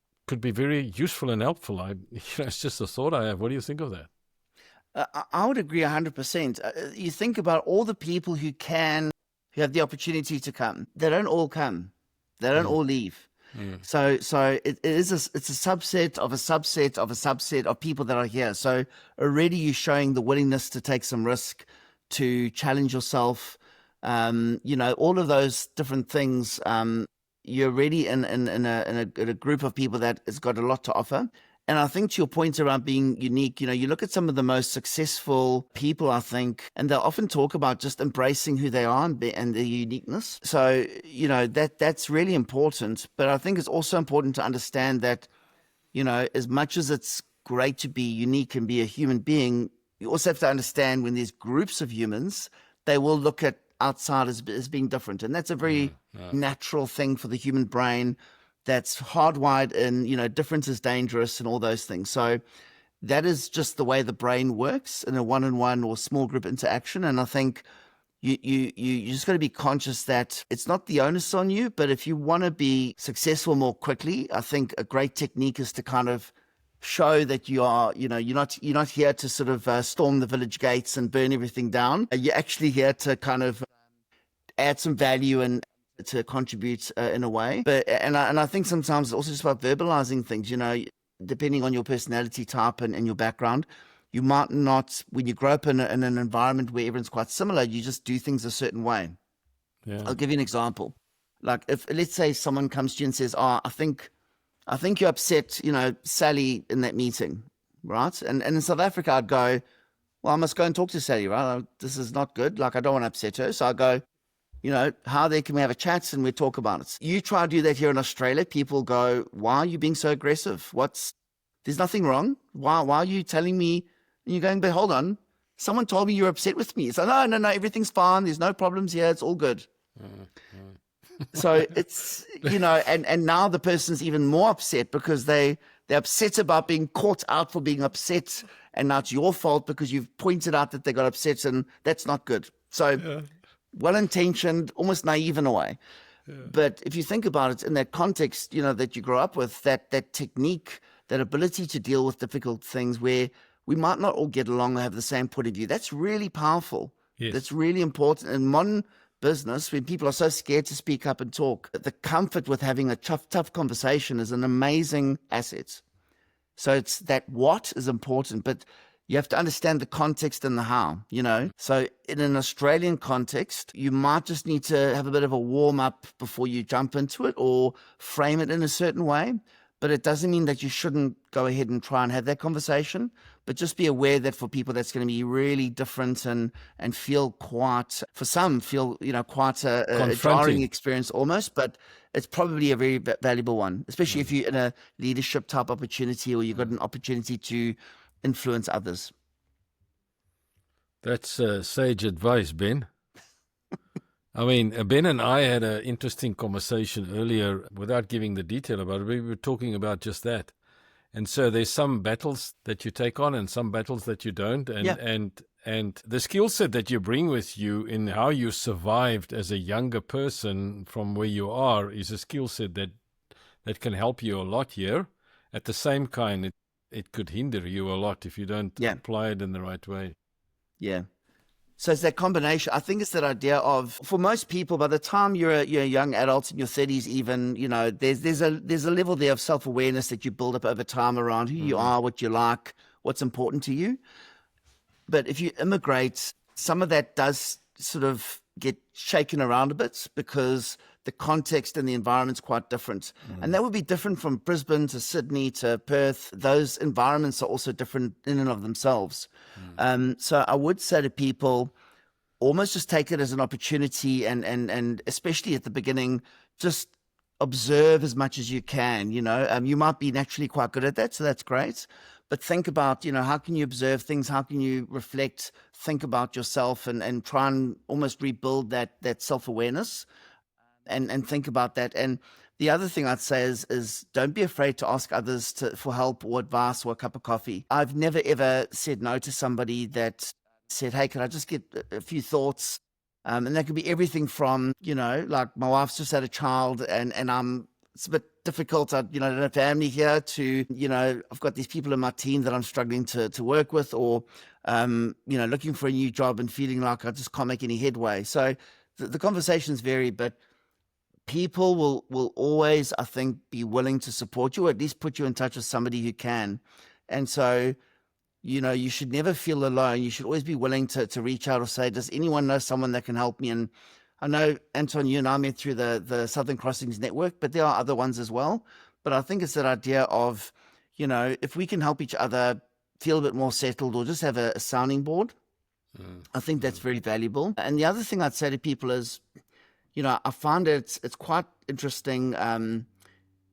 be very useful and helpful. It's just a thought I have. What do you think of that? I would agree 100%. You think about all the people who have the opportunity to come. They don't all come. They don't all leave. So it's a subset of a subset of a subset of people that are here. So already you're showing the willingness to take some risk, to challenge yourself. All of those different things. You're already in a group of people that has got a lot to offer. And I think to your point around being unique, you look at some of the most successful people, I think, and they'll often talk about just embracing who they are and their uniqueness. So, that's really important. But I think it's also important to understand that, as much as it's great to be unique and be a human being, you also have to understand when there's groups of humans, they will look at outsiders as being different. And that's a very natural thing for the human brain. That's hardwired in, difference is dangerous and all those things. So that is just the way the brain works in a one-on-one or small group interaction. And I think you just got to be conscious that it's not the onus on you, but if you want to be successful more quickly, I think a great technique is to kind of show that you are, you're not here to sort of storm the village gates and burn everything down. You're actually here to kind of add some value and to contribute in a way. And I think sometimes it's also just about verbalizing things, depending on your personality type and your background. You might not, when you grow up in an environment where everyone's quite similar, you just do things a certain way. Yeah. I'll give you an example. Like if, let's say someone comes to you and says, I think you upset, Sally in that meeting, right? And in South Africa, I'd go, well, I must go and talk to Sally, right? This is not good. Like, I don't want to upset her. So I go, how there can we have a chat and we talk about it? You try to do that here in Australia, people go, why are you being so aggressive? There's nothing wrong. Why are you telling me? And you're going, but hold on. Someone told me you're upset with me. So no, everything's fine. There's no problems here. It's all good. So it's, and now the person's even more upset because they're upset about being caught out for being upset. And now it's your fault because you've pointed out that they got upset, and that's not good. So well-intentioned, almost naive in a way. Yeah. But if you think about it in that context, that you grow up with, that technique, that ability to deal with difficult things where we might not all get along or have the same point of view, that's really powerful. Yes. That's really important. In modern business, when people are so scared to speak up and talk, the comfort with having a tough conversation is an amazing asset. So it's that what is important, but you have to understand the context and the how, you know. So in an Australian context, you might just need to have a bit of a warm up before you jump into it or frame it in a certain way. But it doesn't mean that you shouldn't go ahead and try and have that conversation. But just be aware that for people, that's going to be really different and feel quite, for some, feel, you know, quite a jarring experience almost. But it's probably a very valuable one, especially if you're in a leadership type opportunity or you've got an opportunity to influence others. That's sage advice, Ben. I mean, Ben and I had an interesting conversation earlier without giving the detail about it. We were talking about just that. And so there's some battles that you take on and some battles that you don't. And the skill set that you bring with you in how you survived as a younger person from where you are is a skill set that can help you a lot here. At the same time, it could hinder you a lot if you don't apply it in the right way. Yeah. So it's that combination. I think it's that idea of, for most people, by the time you're a young adult in your 30s, even, you know, there's a level there of self-awareness that you build up over time around who you are, what you like, what's important to you. But if you immigrate, some of that does sort of get shaken around a bit because the context and the environment's quite different. And that would be different from Brisbane to Sydney to Perth. Those environments are also different in and of themselves. So I would say to people, almost just take it as an opportunity and especially at the beginning, just observe as much as you can, you know. You might be naturally quite good at that, so that's great. But think about, you know, how can you observe things? How can you reflect, think about yourself and try and almost rebuild that self-awareness and think about that. And the other thing I'd say is don't be afraid to ask others for help or advice or a cup of coffee. I've never, ever said no to somebody that said, hey, can I just get a few thoughts? And that could be everything from, you know, like my wife's just had a child and it's a bit difficult. I don't have family here to, you know, I've got these people in my team that I'm struggling to work with or, looking for a new job and feeling like I just can't make any headway. So the conversations vary, but people will always, I think, be willing to support you or at least put you in touch with somebody who can. And so, you know, you should never feel alone. You should always be willing to reach out or say, does anyone know someone that can help me? And I know, Anton, you and I met through the Southern Crossings Network, but there are other ones as well. But I think it's that idea of, you know, if we can help each other feel a bit more settled or just have a sounding board, I think that's very valuable. And the other thing I'd say to people is, you know, I find it's quite interesting. And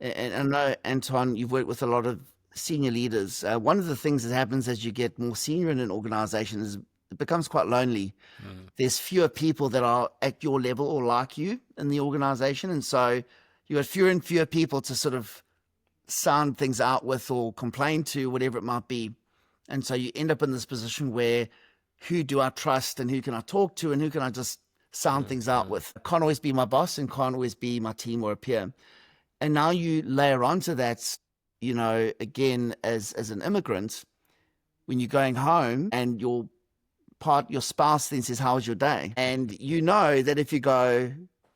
I know, Anton, you've worked with a lot of senior leaders. One of the things that happens as you get more senior in an organization is it becomes quite lonely. There's fewer people that are at your level or like you in the organization. And so you have fewer and fewer people to sort of sound things out with or complain to, whatever it might be. And so you end up in this position where who do I trust and who can I talk to and who can I just sound things out with? Can't always be my boss and can't always be my team or a peer. And now you layer onto that, you know, again, as an immigrant, when you're going home and your spouse then says, how was your day? And you know that if you go,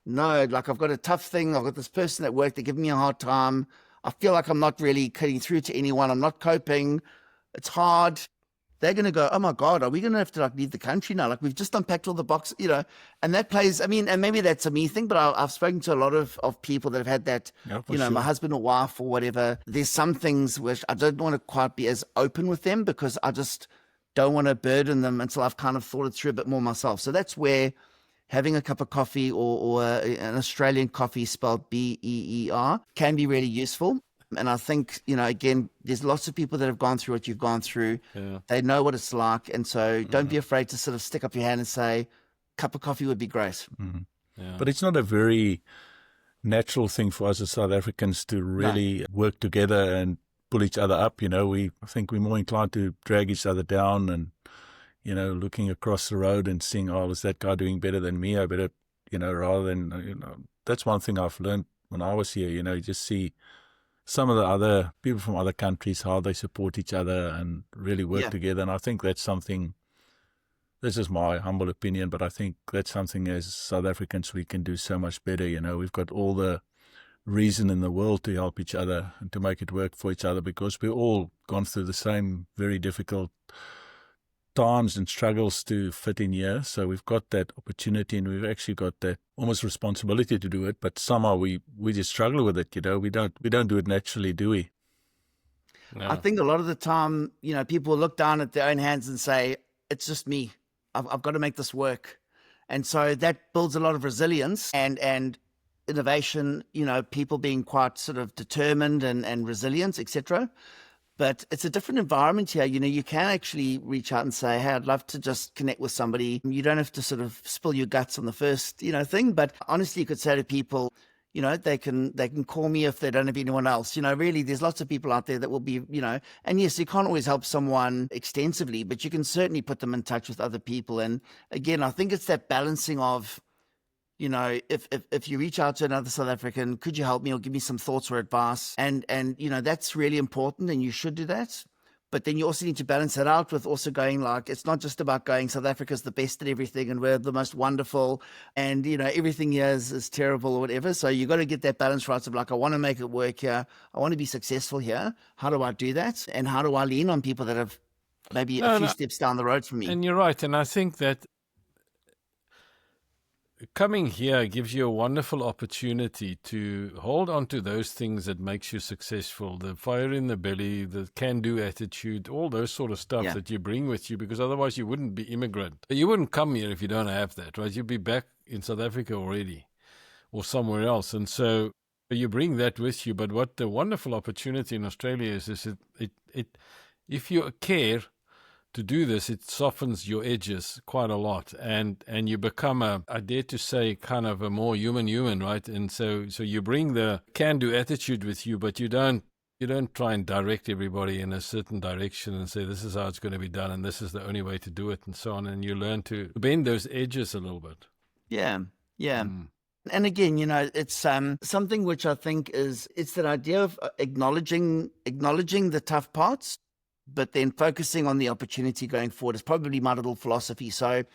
no, like I've got a tough thing, I've got this person at work, they're giving me a hard time, I feel like I'm not really cutting through to anyone, I'm not coping, it's hard. They're going to go, oh my God, are we going to have to like leave the country now? Like we've just unpacked all the boxes, you know, and that plays, I mean, and maybe that's a me thing, but I've spoken to a lot of people that have had that, you know, sure. My husband or wife or whatever. There's some things which I don't want to quite be as open with them because I just don't want to burden them until I've kind of thought it through a bit more myself. So that's where having a cup of coffee or an Australian coffee spelled BEER can be really useful. And I think, you know, again, there's lots of people that have gone through what you've gone through. Yeah. They know what it's like. And so don't be afraid to sort of stick up your hand and say, cup of coffee would be great. Yeah. But it's not a very natural thing for us as South Africans to really work together and pull each other up. You know, I think we're more inclined to drag each other down and, you know, looking across the road and seeing, oh, is that guy doing better than me? I better, you know, rather than, you know, that's one thing I've learned when I was here, you know, you just see some of the other people from other countries, how they support each other and really work together. And I think that's something, this is my humble opinion, but I think that's something as South Africans we can do so much better. You know, we've got all the reason in the world to help each other and to make it work for each other because we've all gone through the same very difficult times and struggles to fit in here. So we've got that opportunity, and we've actually got that almost responsibility to do it. But somehow we just struggle with it. We don't do it naturally, do we? No. I think a lot of the time, people look down at their own hands and say, it's just me. I've got to make this work. And so that builds a lot of resilience and innovation, people being quite sort of determined and resilient, etc. But it's a different environment here. You can actually reach out and say, hey, I'd love to just connect with somebody. You don't have to sort of spill your guts on the first, thing. But honestly, you could say to people, they can call me if they don't have anyone else. Really, there's lots of people out there that will be, and yes, you can't always help someone extensively, but you can certainly put them in touch with other people. And again, I think it's that balancing of, if you reach out to another South African, could you help me or give me some thoughts or advice? And that's really important, and you should do that. But then you also need to balance that out with also going it's not just about going, South Africa's the best at everything and we're the most wonderful and, everything here is terrible or whatever. So you got to get that balance right of I want to make it work here. I want to be successful here. How do I do that? And how do I lean on people that have maybe a few steps down the road from me? And you're right. And I think that coming here gives you a wonderful opportunity to hold on to those things that makes you successful, the fire in the belly, the can-do attitude, all those sort of stuff that you bring with you, because otherwise you wouldn't be immigrant. You wouldn't come here if you don't have that, right? You'd be back in South Africa already or somewhere else. And so you bring that with you. But what the wonderful opportunity in Australia is it if you care to do this, it softens your edges quite a lot, and you become I dare to say, kind of a more human, right? And so you bring the can-do attitude with you, but you don't try and direct everybody in a certain direction and say this is how it's going to be done and this is the only way to do it and so on. And you learn to bend those edges a little bit. Yeah. And again, it's something which I think it's that idea of acknowledging the tough parts, but then focusing on the opportunity going forward is probably my little philosophy. So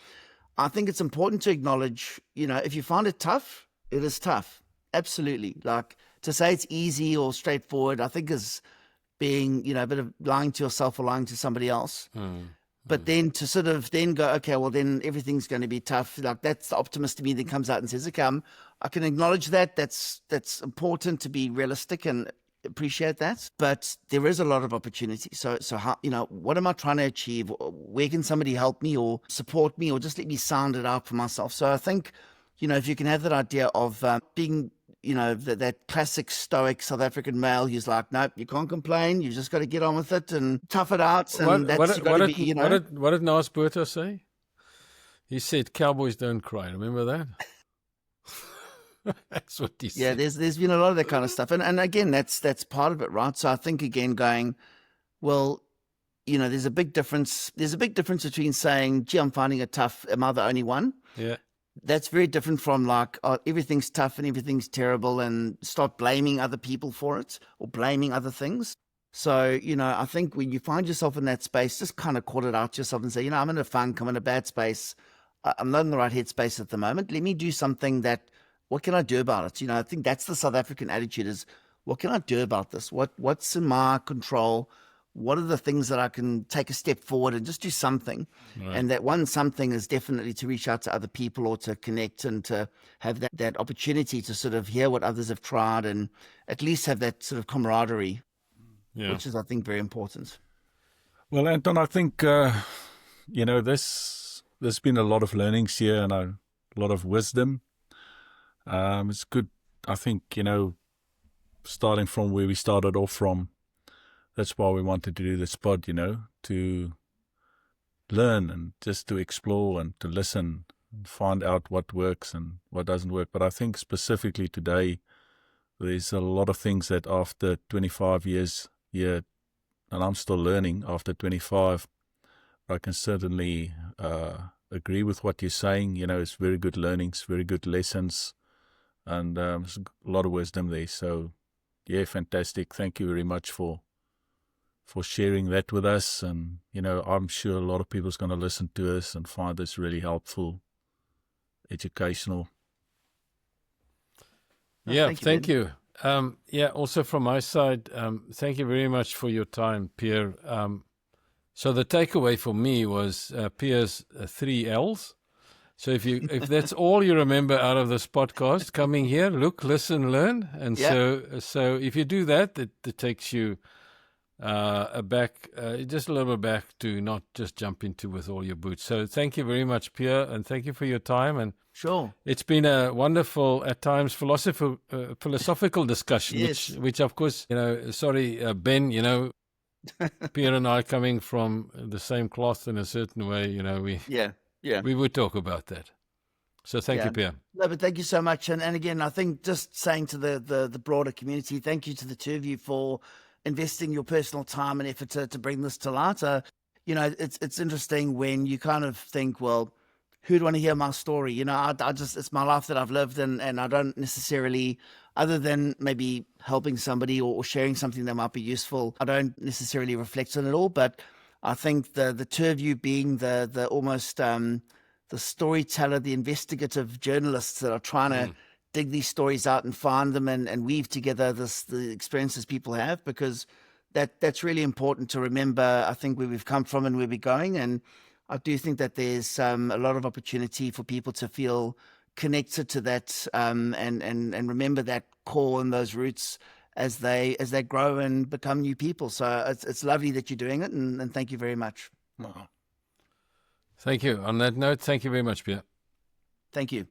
I think it's important to acknowledge, if you find it tough, it is tough. Absolutely. To say it's easy or straightforward, I think is being, a bit of lying to yourself or lying to somebody else. But then to sort of then go, okay, well then everything's going to be tough. That's the optimist to me that comes out and says, okay, I can acknowledge that. That's important to be realistic and appreciate that, but there is a lot of opportunity. So how, what am I trying to achieve? Where can somebody help me or support me or just let me sound it out for myself? So I think, if you can have that idea of being, that classic stoic South African male who's like, nope, you can't complain. You just got to get on with it and tough it out. And what did Nas Burta say? He said, cowboys don't cry. Remember that? That's what he said. Yeah, there's been a lot of that kind of stuff. And again, that's part of it, right? So I think, again, going, well, there's a big difference. There's a big difference between saying, gee, I'm finding it tough. Am I the only one? Yeah. That's very different from everything's tough and everything's terrible and start blaming other people for it or blaming other things. So, I think when you find yourself in that space, just kind of call it out to yourself and say, I'm in a funk, I'm in a bad space. I'm not in the right headspace at the moment. Let me do something what can I do about it? I think that's the South African attitude is, what can I do about this? What's in my control? What are the things that I can take a step forward and just do something? Right. And that one something is definitely to reach out to other people or to connect and to have that opportunity to sort of hear what others have tried and at least have that sort of camaraderie, which is, I think, very important. Well, Anton, I think, there's been a lot of learnings here and a lot of wisdom. It's good, I think, starting from where we started off from, that's why we wanted to do this pod, to learn and just to explore and to listen and find out what works and what doesn't work. But I think specifically today, there's a lot of things that after 25 years here, and I'm still learning after 25, I can certainly agree with what you're saying. It's very good learnings, very good lessons. And there's a lot of wisdom there. So, yeah, fantastic. Thank you very much for sharing that with us. And, I'm sure a lot of people's going to listen to us and find this really helpful, educational. Yeah, thank you. Also from my side, thank you very much for your time, Pierre. So the takeaway for me was Pierre's 3 L's. So if that's all you remember out of this podcast, coming here, look, listen, learn, and so if you do that, it takes you just a little bit back to not just jump into with all your boots. So thank you very much, Pierre, and thank you for your time. And Sure. it's been a wonderful, at times, philosophical discussion, Yes. which of course, Ben, Pierre and I coming from the same cloth in a certain way, we would talk about that. So thank you, Pierre. No, but thank you so much. And again, I think just saying to the broader community, thank you to the two of you for investing your personal time and effort to bring this to light. It's interesting when you kind of think, well, who'd want to hear my story? It's my life that I've lived, and I don't necessarily, other than maybe helping somebody or sharing something that might be useful, I don't necessarily reflect on it all. But I think the two of you being the almost the storyteller, the investigative journalists that are trying to dig these stories out and find them and weave together the experiences people have, because that's really important to remember, I think, where we've come from and where we're going. And I do think that there's a lot of opportunity for people to feel connected to that and remember that core and those roots as they grow and become new people. So it's lovely that you're doing it, and thank you very much. Wow. Thank you. On that note, thank you very much, Pierre. Thank you.